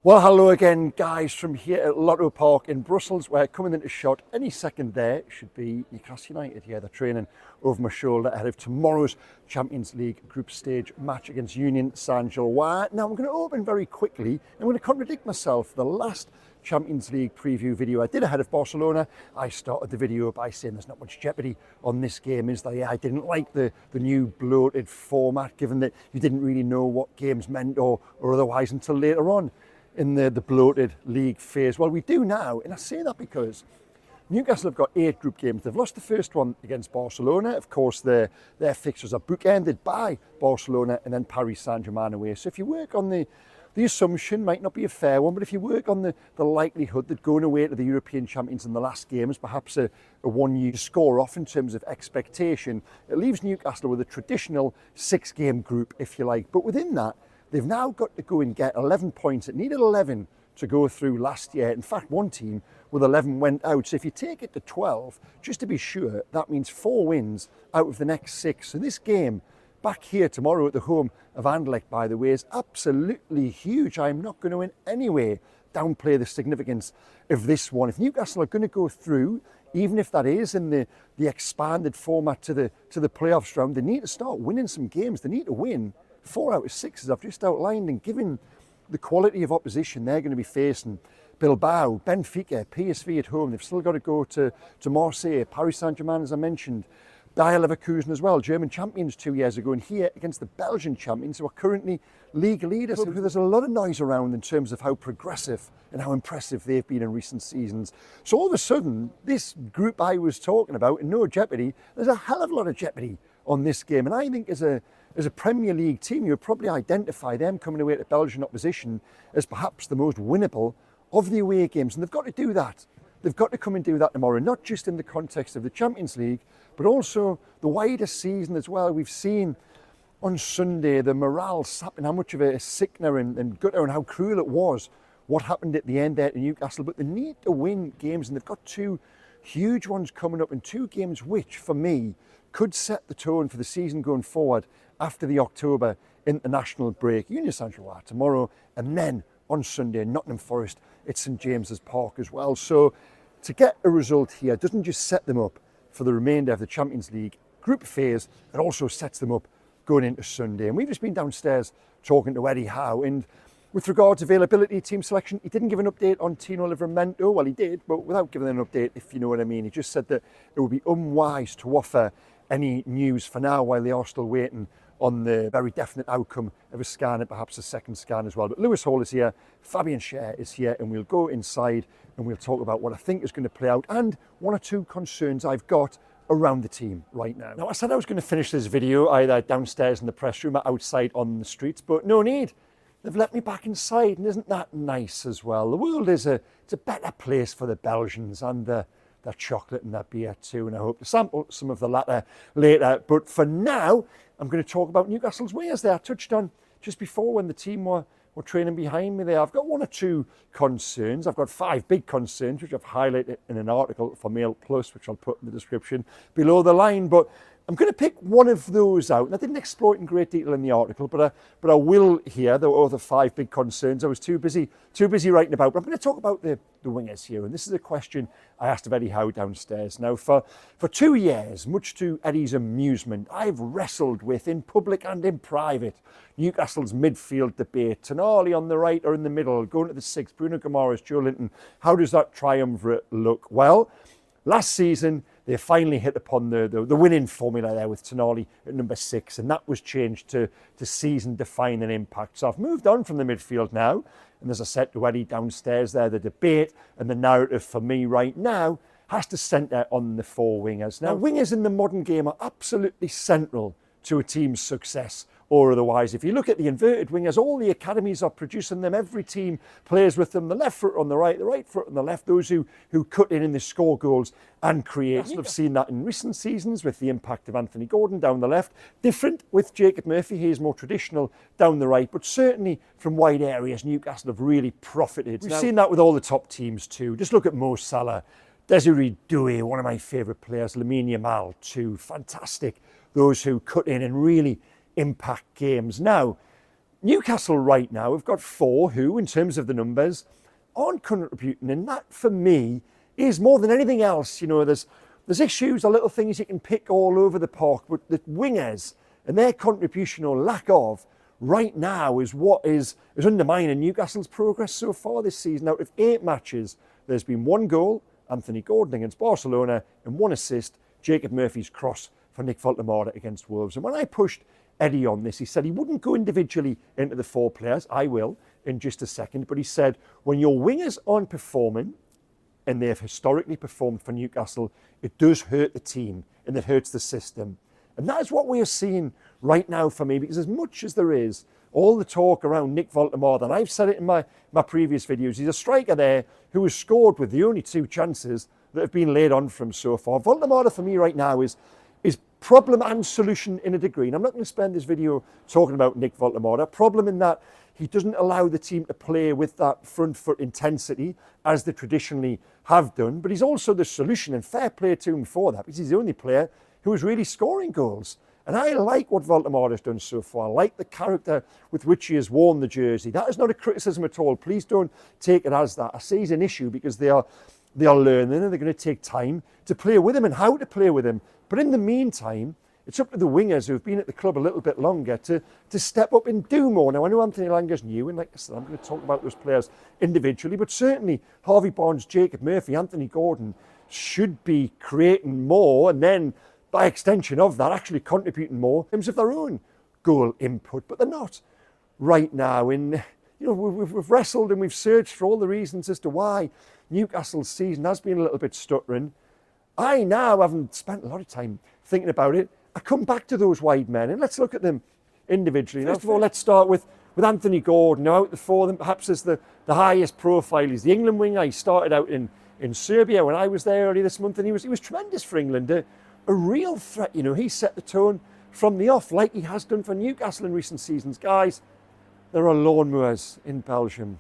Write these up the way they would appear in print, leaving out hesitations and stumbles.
Well, hello again, guys, from here at Lotto Park in Brussels, where coming into shot any second there should be Newcastle United. Yeah, they're training over my shoulder ahead of tomorrow's Champions League group stage match against Union Saint-Gilloise. Now, I'm going to open very quickly. I'm going to contradict myself. The last Champions League preview video I did ahead of Barcelona, I started the video by saying there's not much jeopardy on this game, is there? Yeah, I didn't like the new bloated format, given that you didn't really know what games meant or otherwise until later on in the bloated league phase. Well, we do now, and I say that because Newcastle have got 8 group games. They've lost the first one against Barcelona. Of course, their fixtures are bookended by Barcelona and then Paris Saint-Germain away. So if you work on the assumption, might not be a fair one, but if you work on the likelihood that going away to the European champions in the last game is perhaps a one you score off in terms of expectation, it leaves Newcastle with a traditional 6-game group, if you like. But within that, they've now got to go and get 11 points. It needed 11 to go through last year. In fact, one team with 11 went out. So if you take it to 12, just to be sure, that means 4 wins out of the next 6. So this game back here tomorrow at the home of Anderlecht, by the way, is absolutely huge. I'm not going to in any way downplay the significance of this one. If Newcastle are going to go through, even if that is in the expanded format to the playoffs round, they need to start winning some games. They need to win 4 out of 6, as I've just outlined, and given the quality of opposition they're going to be facing, Bilbao, Benfica, PSV at home, they've still got to go to Marseille, Paris Saint-Germain, as I mentioned, Bayer Leverkusen as well, German champions 2 years ago, and here against the Belgian champions who are currently league leaders. So there's a lot of noise around in terms of how progressive and how impressive they've been in recent seasons. So all of a sudden, this group I was talking about, and no jeopardy, there's a hell of a lot of jeopardy on this game. And I think as a Premier League team, you would probably identify them coming away to Belgian opposition as perhaps the most winnable of the away games. And they've got to do that. They've got to come and do that tomorrow, not just in the context of the Champions League, but also the wider season as well. We've seen on Sunday the morale sapping, how much of a sickener and gutter and how cruel it was what happened at the end there to Newcastle. But they need to win games, and they've got 2 huge ones coming up, in 2 games which, for me, could set the tone for the season going forward after the October international break. Union Saint-Gilloise tomorrow, and then on Sunday, Nottingham Forest at St James's Park as well. So to get a result here doesn't just set them up for the remainder of the Champions League group phase, it also sets them up going into Sunday. And we've just been downstairs talking to Eddie Howe, and with regards to availability, team selection, he didn't give an update on Tino Livramento. Well, he did, but without giving an update, if you know what I mean. He just said that it would be unwise to offer any news for now while they are still waiting on the very definite outcome of a scan and perhaps a second scan as well. But Lewis Hall is here, Fabian Schär is here, and we'll go inside and we'll talk about what I think is going to play out and 1 or 2 concerns I've got around the team right now. Now, I said I was going to finish this video either downstairs in the press room or outside on the streets, but no need. They've let me back inside, and isn't that nice as well? The world is it's a better place for the Belgians and their chocolate and their beer too, and I hope to sample some of the latter later. But for now, I'm going to talk about Newcastle's wingers there. I touched on just before when the team were training behind me there. I've got 1 or 2 concerns. I've got 5 big concerns, which I've highlighted in an article for Mail Plus, which I'll put in the description below the line. But I'm going to pick one of those out, and I didn't explore it in great detail in the article, but I will here. There were other 5 big concerns I was too busy writing about. But I'm going to talk about the wingers here, and this is a question I asked of Eddie Howe downstairs. Now, for 2 years, much to Eddie's amusement, I've wrestled with, in public and in private, Newcastle's midfield debate. Tonali on the right or in the middle, going to the 6, Bruno Guimaraes, Joe Linton. How does that triumvirate look? Well, last season, they finally hit upon the winning formula there with Tonali at number 6, and that was changed to season-defining impact. So I've moved on from the midfield now, and as I said to Eddie downstairs there, the debate and the narrative for me right now has to centre on the 4 wingers. Now, wingers in the modern game are absolutely central to a team's success or otherwise. If you look at the inverted wingers, all the academies are producing them. Every team plays with them. The left foot on the right foot on the left, those who cut in the score goals and create. I've seen that in recent seasons with the impact of Anthony Gordon down the left. Different with Jacob Murphy, he is more traditional down the right, but certainly from wide areas, Newcastle have really profited. We've seen that with all the top teams too. Just look at Mo Salah, Desiree Doué, one of my favourite players, Lamine Yamal too, fantastic. Those who cut in and really impact games. Now, Newcastle right now have got 4 who, in terms of the numbers, aren't contributing, and that for me is more than anything else. You know, there's issues or little things you can pick all over the park, but the wingers and their contribution or lack of right now is what is undermining Newcastle's progress so far this season. Out of 8 matches, there's been 1 goal, Anthony Gordon against Barcelona, and 1 assist, Jacob Murphy's cross for Nick Voltemade against Wolves. And when I pushed Eddie on this, he said he wouldn't go individually into the 4 players. I will in just a second. But he said, when your wingers aren't performing, and they've historically performed for Newcastle, it does hurt the team and it hurts the system. And that is what we are seeing right now for me, because as much as there is all the talk around Nick Voltemade, and I've said it in my previous videos, he's a striker there who has scored with the only 2 chances that have been laid on for him so far. Voltemade for me right now is problem and solution in a degree. And I'm not going to spend this video talking about Nick Voltemade. Problem in that he doesn't allow the team to play with that front foot intensity as they traditionally have done. But he's also the solution, and fair play to him for that, because he's the only player who is really scoring goals. And I like what Voltemade has done so far. I like the character with which he has worn the jersey. That is not a criticism at all. Please don't take it as that. I say he's an issue because they are learning and they're going to take time to play with him and how to play with him. But in the meantime, it's up to the wingers who have been at the club a little bit longer to step up and do more. Now, I know Anthony Elanga's new, and like I said, I'm going to talk about those players individually, but certainly Harvey Barnes, Jacob Murphy, Anthony Gordon should be creating more, and then by extension of that, actually contributing more in terms of their own goal input. But they're not right now. And you know, we've wrestled and we've searched for all the reasons as to why Newcastle's season has been a little bit stuttering. I now haven't spent a lot of time thinking about it. I come back to those wide men, and let's look at them individually. First of all, let's start with Anthony Gordon. Now, out the 4 of them, perhaps as the highest profile. He's the England winger. He started out in Serbia when I was there earlier this month, and he was tremendous for England. A real threat, you know. He set the tone from the off, like he has done for Newcastle in recent seasons. Guys, there are lawnmowers in Belgium.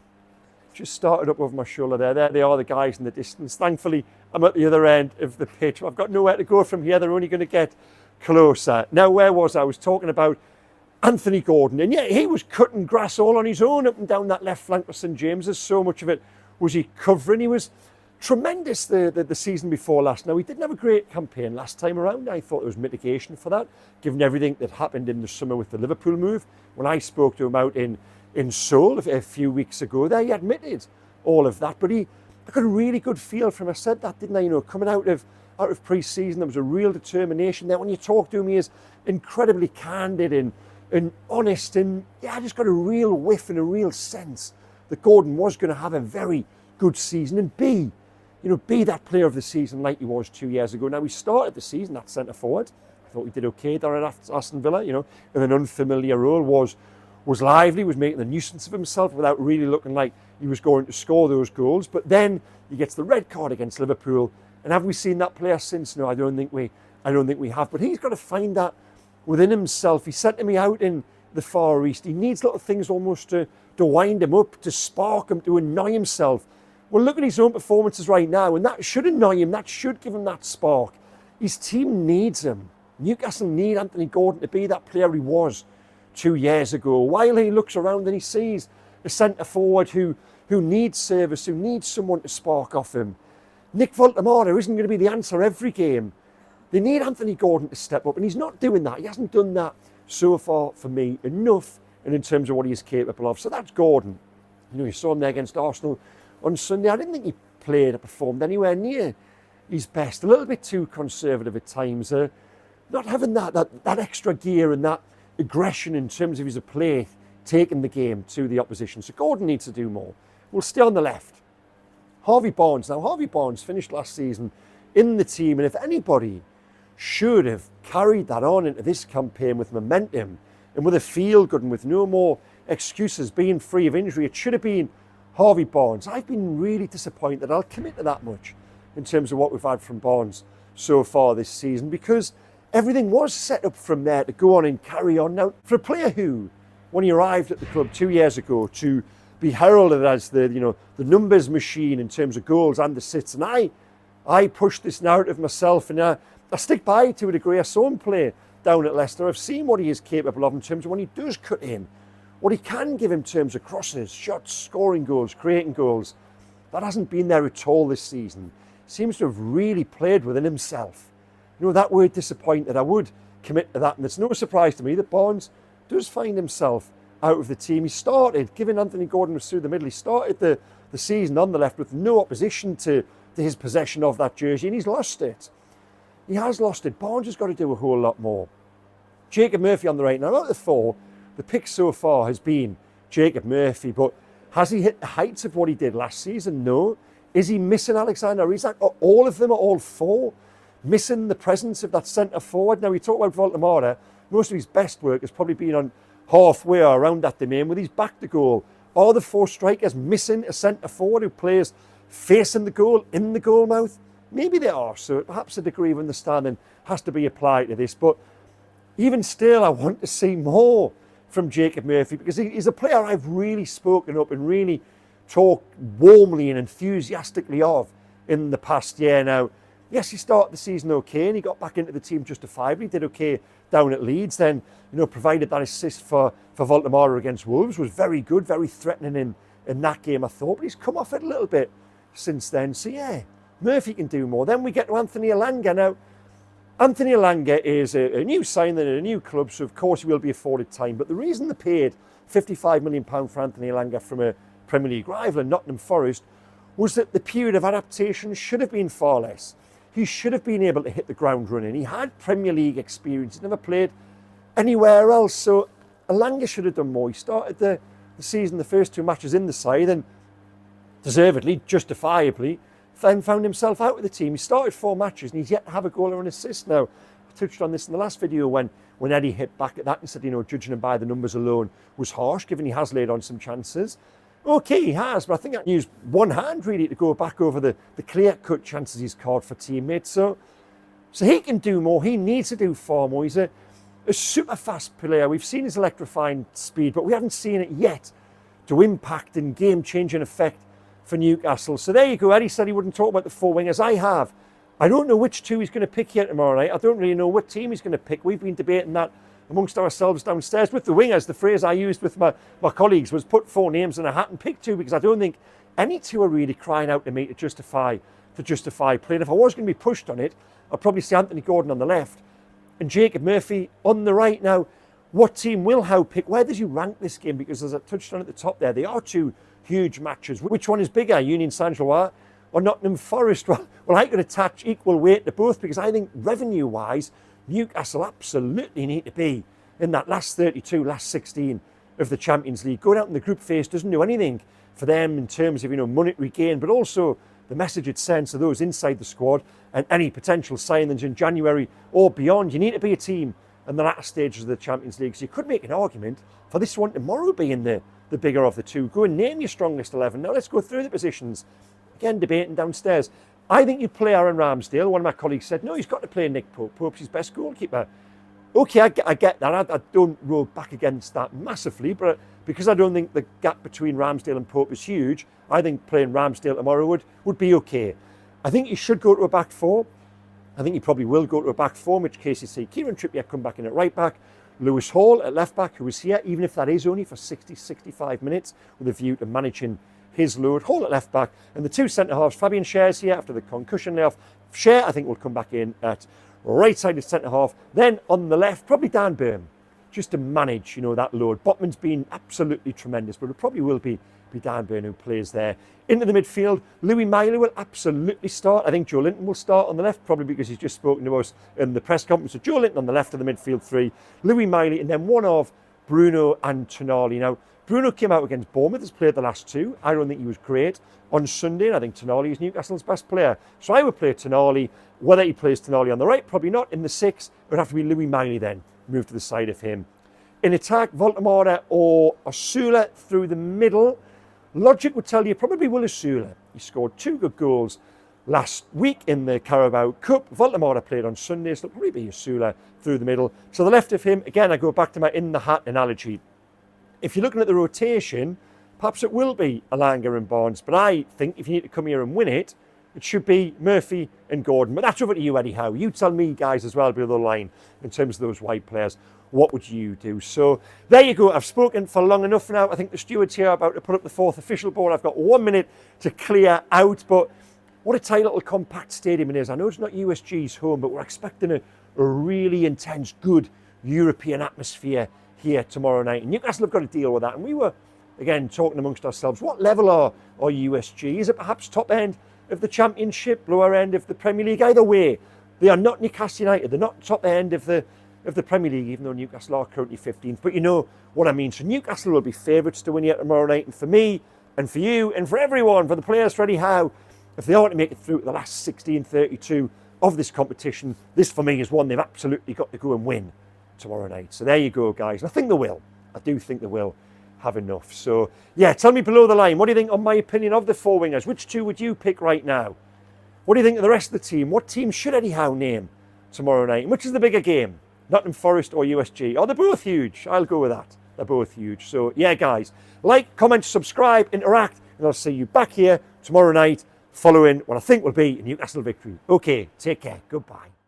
Just started up over my shoulder there. There they are, the guys in the distance. Thankfully, I'm at the other end of the pitch. I've got nowhere to go from here. They're only going to get closer. Now, where was I? I was talking about Anthony Gordon. And yeah, he was cutting grass all on his own up and down that left flank for St James's. So much of it was he covering. He was tremendous the season before last. Now, he didn't have a great campaign last time around. I thought there was mitigation for that, given everything that happened in the summer with the Liverpool move. When I spoke to him out in Seoul a few weeks ago there, he admitted all of that. But I got a really good feel from him. I said that, didn't I? You know, coming out of pre-season, there was a real determination there. When you talk to him, he is incredibly candid and honest. And yeah, I just got a real whiff and a real sense that Gordon was going to have a very good season and be that player of the season like he was 2 years ago. Now, he started the season at centre forward. I thought he did okay there at Aston Villa, you know, in an unfamiliar role. Was lively, was making a nuisance of himself without really looking like he was going to score those goals. But then he gets the red card against Liverpool. And have we seen that player since? No, I don't think we have. But he's got to find that within himself. He said to me out in the Far East, he needs little things almost to wind him up, to spark him, to annoy himself. Well, look at his own performances right now, and that should annoy him. That should give him that spark. His team needs him. Newcastle need Anthony Gordon to be that player he was 2 years ago. While he looks around and he sees a centre forward who needs service, who needs someone to spark off him. Nick Voltemade isn't going to be the answer every game. They need Anthony Gordon to step up, and he's not doing that. He hasn't done that so far for me enough, and in terms of what he is capable of. So that's Gordon. You know, you saw him there against Arsenal on Sunday. I didn't think he played or performed anywhere near his best. A little bit too conservative at times. Not having that extra gear and that aggression in terms of his play, taking the game to the opposition. So Gordon needs to do more. We'll stay on the left. Harvey Barnes. Now, Harvey Barnes finished last season in the team, and if anybody should have carried that on into this campaign with momentum and with a feel good and with no more excuses, being free of injury, it should have been Harvey Barnes. I've been really disappointed. I'll commit to that much in terms of what we've had from Barnes so far this season, because everything was set up from there to go on and carry on. Now, for a player who, when he arrived at the club 2 years ago, to be heralded as the numbers machine in terms of goals and assists, and I pushed this narrative myself, and I stick by it to a degree. I saw him play down at Leicester. I've seen what he is capable of in terms of when he does cut in What he can give in terms of crosses, shots, scoring goals, creating goals, that hasn't been there at all this season. Seems to have really played within himself. You know, that word disappointed, I would commit to that. And it's no surprise to me that Barnes does find himself out of the team. He started, given Anthony Gordon was through the middle, he started the season on the left with no opposition to his possession of that jersey, and he's lost it. He has lost it. Barnes has got to do a whole lot more. Jacob Murphy on the right. Now, out of the four, the pick so far has been Jacob Murphy, but has he hit the heights of what he did last season? No. Is he missing Alexander Isak? Are all of them, are all four, missing the presence of that centre forward? Now, we talk about Voldemort. Most of his best work has probably been on halfway or around that domain with his back to goal. Are the four strikers missing a centre forward who plays facing the goal, in the goal mouth? Maybe they are, so perhaps a degree of understanding has to be applied to this. But even still, I want to see more from Jacob Murphy, because he's a player I've really spoken up and really talked warmly and enthusiastically of in the past year now. Yes, he started the season okay and he got back into the team justifiably, did okay down at Leeds, then, you know, provided that assist for Voldemort against Wolves, was very good, very threatening in that game, I thought, but he's come off it a little bit since then. So yeah, Murphy can do more. Then we get to Anthony Elanga. Now, Anthony Elanga is a new signing in a new club, so of course he will be afforded time. But the reason they paid £55 million for Anthony Elanga from a Premier League rival, Nottingham Forest, was that the period of adaptation should have been far less. He should have been able to hit the ground running. He had Premier League experience. He'd never played anywhere else. So Elanga should have done more. He started the season, the first two matches in the side, and deservedly, justifiably, then found himself out of the team. He started 4 matches and he's yet to have a goal or an assist now. I touched on this in the last video when Eddie hit back at that and said, you know, judging him by the numbers alone was harsh, given he has laid on some chances. Okay, he has, but I think I can use one hand really to go back over the clear-cut chances he's caught for teammates. So he can do more. He needs to do far more. He's a super fast player. We've seen his electrifying speed, but we haven't seen it yet to impact and game-changing effect for Newcastle. So there you go. Eddie said he wouldn't talk about the 4 wingers. I have. I don't know which 2 he's going to pick here tomorrow night. I don't really know what team he's going to pick. We've been debating that amongst ourselves downstairs with the wingers. The phrase I used with my colleagues was put 4 names in a hat and pick 2, because I don't think any 2 are really crying out to me to justify playing. If I was going to be pushed on it, I'd probably say Anthony Gordon on the left and Jacob Murphy on the right. Now, what team will Howe pick? Where does you rank this game? Because as I touched on at the top there, they are 2 huge matches. Which one is bigger, Union Saint-Gilloise or Nottingham Forest? Well, I could attach equal weight to both, because I think revenue-wise, Newcastle absolutely need to be in that last 32, last 16 of the Champions League. Going out in the group phase doesn't do anything for them in terms of, you know, monetary gain, but also the message it sends to those inside the squad and any potential signings in January or beyond. You need to be a team in the latter stages of the Champions League. So you could make an argument for this one tomorrow being the bigger of the 2. Go and name your strongest 11. Now let's go through the positions. Again, debating downstairs. I think you'd play Aaron Ramsdale. One of my colleagues said, no, he's got to play Nick Pope. Pope's his best goalkeeper. Okay, I get that. I don't roll back against that massively, but because I don't think the gap between Ramsdale and Pope is huge, I think playing Ramsdale tomorrow would be okay. I think he should go to a back 4. I think he probably will go to a back 4, in which case you see Kieran Trippier come back in at right back, Lewis Hall at left back, who was here, even if that is only for 60, 65 minutes, with a view to managing his load. Hall at left back, and the 2 centre-halves, Fabian Schär's here after the concussion layoff. Schär, I think, will come back in at right-sided centre-half. Then on the left, probably Dan Burn, just to manage, you know, that load. Botman's been absolutely tremendous, but it probably will be Dan Burn who plays there. Into the midfield, Louis Miley will absolutely start. I think Joe Linton will start on the left, probably because he's just spoken to us in the press conference. So Joe Linton on the left of the midfield 3, Louis Miley, and then one of Bruno and Tonali. Now, Bruno came out against Bournemouth, has played the last 2. I don't think he was great on Sunday, and I think Tonali is Newcastle's best player. So I would play Tonali. Whether he plays Tonali on the right, probably not. In the 6, it would have to be Louis Miley then, move to the side of him. In attack, Voldemort or Osula through the middle. Logic would tell you probably Will Osula. He scored 2 good goals last week in the Carabao Cup. Voldemort played on Sunday, so it'll probably be Osula through the middle. To the left of him, again, I go back to my in-the-hat analogy. If you're looking at the rotation, perhaps it will be Elanga and Barnes, but I think if you need to come here and win it, it should be Murphy and Gordon. But that's over to you, Eddie Howe. You tell me, guys, as well, below the line, in terms of those wide players. what would you do? So there you go. I've spoken for long enough now. I think the stewards here are about to put up the 4th official board. I've got 1 minute to clear out, but what a tight little compact stadium it is. I know it's not USG's home, but we're expecting a really intense, good European atmosphere here tomorrow night. And Newcastle have got to deal with that. And we were, again, talking amongst ourselves, what level are USG? Is it perhaps top end of the Championship, lower end of the Premier League? Either way, they are not Newcastle United. They're not top end of the Premier League, even though Newcastle are currently 15th. But you know what I mean. So Newcastle will be favourites to win here tomorrow night. And for me, and for you, and for everyone, for the players, for Eddie Howe, if they are to make it through to the last 16:32 of this competition, this for me is one they've absolutely got to go and win tomorrow night. So there you go, guys. And I think they will. I do think they will have enough. So yeah, tell me below the line, what do you think on my opinion of the 4 wingers? Which 2 would you pick right now? What do you think of the rest of the team? What team should Eddie Howe name tomorrow night? And which is the bigger game? Nottingham Forest or USG? Oh, they're both huge. I'll go with that. They're both huge. So yeah, guys, like, comment, subscribe, interact, and I'll see you back here tomorrow night following what I think will be a Newcastle victory. Okay, take care. Goodbye.